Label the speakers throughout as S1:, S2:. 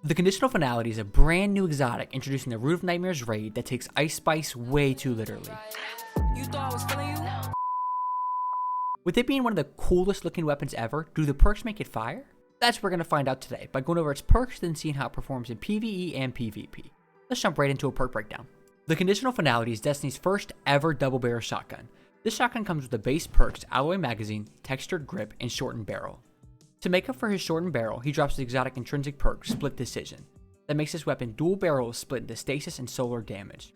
S1: The Conditional Finality is a brand new exotic introducing the Root of Nightmares raid that takes Ice Spice way too literally. With it being one of the coolest looking weapons ever, do the perks make it fire? That's what we're going to find out today by going over its perks and seeing how it performs in PvE and PvP. Let's jump right into a perk breakdown. The Conditional Finality is Destiny's first ever double barrel shotgun. This shotgun comes with the base perks alloy magazine, textured grip, and shortened barrel. To make up for his shortened barrel, he drops the exotic intrinsic perk Split Decision. That makes this weapon dual barrel split into stasis and solar damage.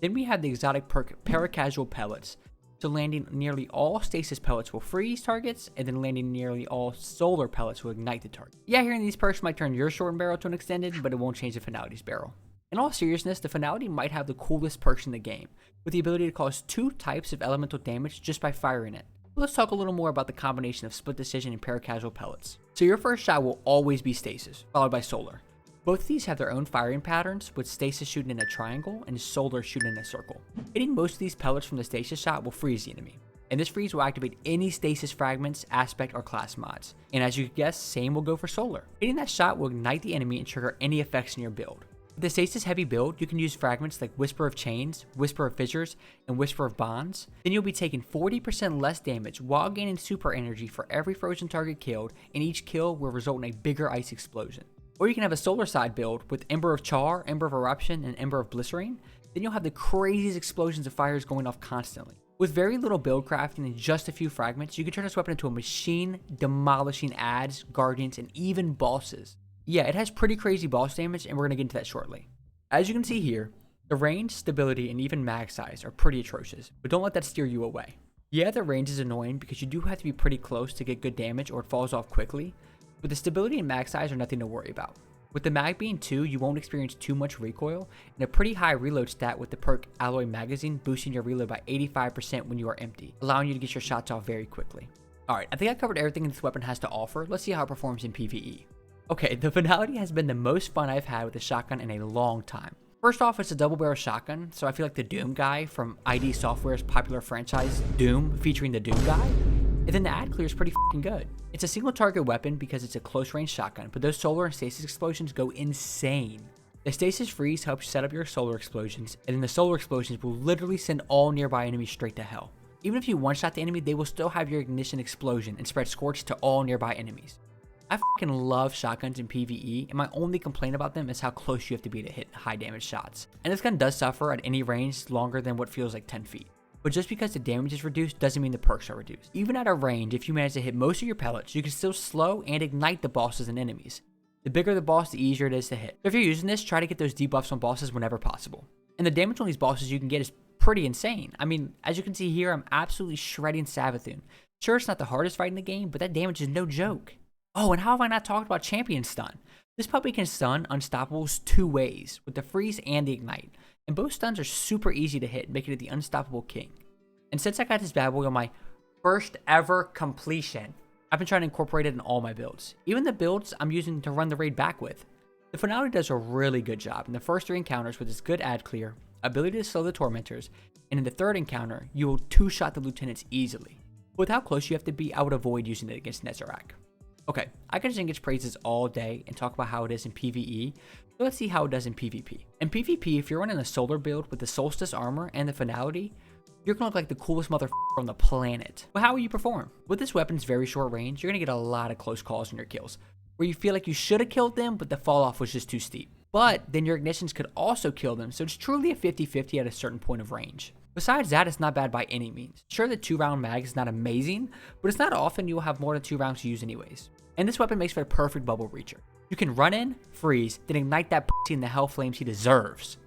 S1: Then we have the exotic perk Paracasual Pellets. So landing nearly all stasis pellets will freeze targets, and then landing nearly all solar pellets will ignite the target. Yeah, hearing these perks might turn your shortened barrel to an extended, but it won't change the Finality's barrel. In all seriousness, the Finality might have the coolest perks in the game, with the ability to cause 2 types of elemental damage just by firing it. But let's talk a little more about the combination of Split Decision and Paracasual Pellets. So your first shot will always be stasis, followed by solar. Both of these have their own firing patterns, with stasis shooting in a triangle and solar shooting in a circle. Hitting most of these pellets from the stasis shot will freeze the enemy, and this freeze will activate any stasis fragments, aspect, or class mods. And as you could guess, same will go for solar. Hitting that shot will ignite the enemy and trigger any effects in your build. With the stasis heavy build, you can use fragments like Whisper of Chains, Whisper of Fissures, and Whisper of Bonds. Then you'll be taking 40% less damage while gaining super energy for every frozen target killed, and each kill will result in a bigger ice explosion. Or you can have a solar side build with Ember of Char, Ember of Eruption, and Ember of Blistering. Then you'll have the craziest explosions of fires going off constantly. With very little build crafting and just a few fragments, you can turn this weapon into a machine demolishing adds, guardians, and even bosses. Yeah, it has pretty crazy boss damage, and we're going to get into that shortly. As you can see here, the range, stability, and even mag size are pretty atrocious, but don't let that steer you away. Yeah, the range is annoying because you do have to be pretty close to get good damage or it falls off quickly, but the stability and mag size are nothing to worry about. With the mag being 2, you won't experience too much recoil, and a pretty high reload stat with the perk Alloy Magazine boosting your reload by 85% when you are empty, allowing you to get your shots off very quickly. Alright, I think I covered everything this weapon has to offer. Let's see how it performs in PvE. Okay, the Finality has been the most fun I've had with a shotgun in a long time. First off, it's a double barrel shotgun, so I feel like the Doom guy from ID Software's popular franchise Doom featuring the Doom guy. And then the ad clear is pretty f***ing good. It's a single target weapon because it's a close range shotgun, but those solar and stasis explosions go insane. The stasis freeze helps set up your solar explosions, and then the solar explosions will literally send all nearby enemies straight to hell. Even if you one-shot the enemy, they will still have your ignition explosion and spread scorch to all nearby enemies. I f***ing love shotguns in PvE, and my only complaint about them is how close you have to be to hit high damage shots. And this gun does suffer at any range longer than what feels like 10 feet. But just because the damage is reduced doesn't mean the perks are reduced. Even at a range, if you manage to hit most of your pellets, you can still slow and ignite the bosses and enemies. The bigger the boss, the easier it is to hit. So if you're using this, try to get those debuffs on bosses whenever possible. And the damage on these bosses you can get is pretty insane. I mean, as you can see here, I'm absolutely shredding Savathun. Sure, it's not the hardest fight in the game, but that damage is no joke. Oh, and how have I not talked about Champion Stun? This puppy can stun Unstoppables 2 ways, with the freeze and the ignite. And both stuns are super easy to hit, making it the unstoppable king. And since I got this bad boy on my first ever completion, I've been trying to incorporate it in all my builds. Even the builds I'm using to run the raid back with. The Finality does a really good job in the first 3 encounters with its good ad clear, ability to slow the tormentors, and in the 3rd encounter, you will 2-shot the lieutenants easily. With how close you have to be, I would avoid using it against Nezarek. Okay, I can sing its praises all day and talk about how it is in PvE, so let's see how it does in PvP. In PvP, if you're running a solar build with the Solstice armor and the Finality, you're gonna look like the coolest motherfucker on the planet. But how will you perform? With this weapon's very short range, you're gonna get a lot of close calls on your kills, where you feel like you should have killed them, but the fall off was just too steep. But then your ignitions could also kill them, so it's truly a 50-50 at a certain point of range. Besides that, it's not bad by any means. Sure, the 2-round mag is not amazing, but it's not often you will have more than 2 rounds to use anyways. And this weapon makes for a perfect bubble reacher. You can run in, freeze, then ignite that pussy in the hell flames he deserves.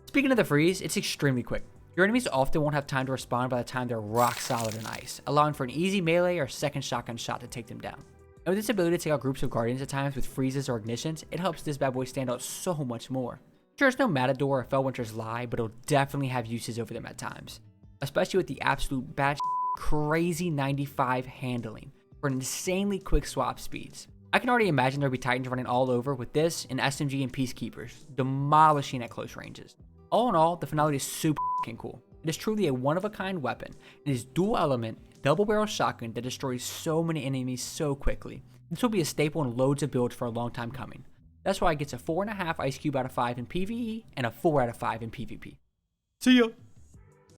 S1: Speaking of the freeze, it's extremely quick. Your enemies often won't have time to respond by the time they're rock solid in ice, allowing for an easy melee or second shotgun shot to take them down. And with this ability to take out groups of guardians at times with freezes or ignitions, it helps this bad boy stand out so much more. Sure, it's no Matador or Fellwinter's Lie, but it'll definitely have uses over them at times. Especially with the absolute bad crazy 95 handling for insanely quick swap speeds. I can already imagine there'll be Titans running all over with this and SMG and Peacekeepers, demolishing at close ranges. All in all, the Finality is super cool. It is truly a one-of-a-kind weapon. It is dual-element, double-barrel shotgun that destroys so many enemies so quickly. This will be a staple in loads of builds for a long time coming. That's why it gets a 4.5 ice cube out of 5 in PvE and a 4 out of 5 in PvP.
S2: See ya!